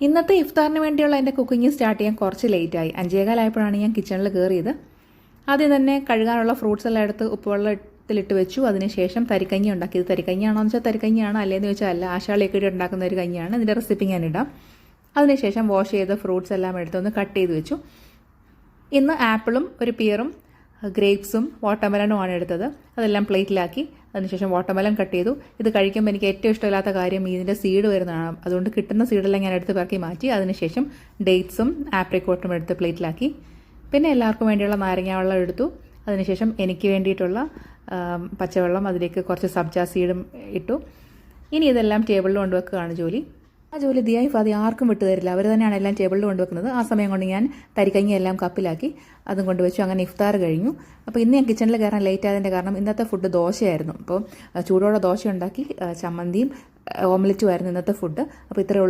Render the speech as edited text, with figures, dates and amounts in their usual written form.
ഇന്നത്തെ ഇഫ്താറിന് വേണ്ടിയുള്ള എൻ്റെ കുക്കിംഗ് സ്റ്റാർട്ട് ചെയ്യാൻ കുറച്ച് ലേറ്റായി. 5:15 ഞാൻ കിച്ചണിൽ കയറിയത്. ആദ്യം തന്നെ കഴുകാനുള്ള ഫ്രൂട്ട്സ് എല്ലാം എടുത്ത് ഉപ്പുവെള്ളത്തിലിട്ട് വെച്ചു. അതിനുശേഷം തരിക്കഞ്ഞി ഉണ്ടാക്കിയത്. തരിക്കഞ്ഞിയാണോ എന്ന് വെച്ചാൽ തരിക്കഞ്ഞിയാണ്, അല്ലേന്ന് വെച്ചാൽ അല്ല. ആശാളിയൊക്കെ ഇട്ട് ഉണ്ടാക്കുന്ന ഒരു കഞ്ഞിയാണ്. ഇതിൻ്റെ റെസിപ്പി ഞാനിടാം. അതിനുശേഷം വാഷ് ചെയ്ത ഫ്രൂട്ട്സ് എല്ലാം എടുത്തൊന്ന് കട്ട് ചെയ്ത് വെച്ചു. ഇന്ന് ആപ്പിളും ഒരു പിയറും ഗ്രേപ്സും വാട്ടർമെലനുമാണ് എടുത്തത്. അതെല്ലാം പ്ലേറ്റിലാക്കി. അതിനുശേഷം വാട്ടർമെലൻ കട്ട് ചെയ്തു. ഇത് കഴിക്കുമ്പോൾ എനിക്ക് ഏറ്റവും ഇഷ്ടമില്ലാത്ത കാര്യം ഇതിൻ്റെ സീഡ് വരുന്നതാണ്. അതുകൊണ്ട് കിട്ടുന്ന സീഡെല്ലാം ഞാൻ എടുത്ത് പെറുക്കി മാറ്റി. അതിനുശേഷം ഡേറ്റ്സും ആപ്രിക്കോട്ടും എടുത്ത് പ്ലേറ്റിലാക്കി. പിന്നെ എല്ലാവർക്കും വേണ്ടിയുള്ള നാരങ്ങ വെള്ളം എടുത്തു. അതിനുശേഷം എനിക്ക് വേണ്ടിയിട്ടുള്ള പച്ചവെള്ളം, അതിലേക്ക് കുറച്ച് സബ്ജ സീഡും ഇട്ടു. ഇനി ഇതെല്ലാം ടേബിളിൽ കൊണ്ടുവെക്കുകയാണ് ജോലി. ആ ജോലി ദിയായി ഫാദി ആർക്കും വിട്ടു തരില്ല. അവർ തന്നെയാണ് എല്ലാം ടേബിളിൽ കൊണ്ടുവെക്കുന്നത്. ആ സമയം കൊണ്ട് ഞാൻ തരിക്കഞ്ഞി എല്ലാം കപ്പിലാക്കി അതും കൊണ്ടുവച്ചു. അങ്ങനെ ഇഫ്താർ കഴിഞ്ഞു. അപ്പോൾ ഇന്ന് ഞാൻ കിച്ചണിൽ കയറാൻ ലേറ്റ് ആയതിൻ്റെ കാരണം ഇന്നത്തെ ഫുഡ് ദോശയായിരുന്നു. അപ്പോൾ ചൂടോടെ ദോശ ഉണ്ടാക്കി, ചമ്മന്തിയും ഓംലെറ്റും ആയിരുന്നു ഇന്നത്തെ ഫുഡ്. അപ്പോൾ ഇത്രയേ ഉള്ളൂ.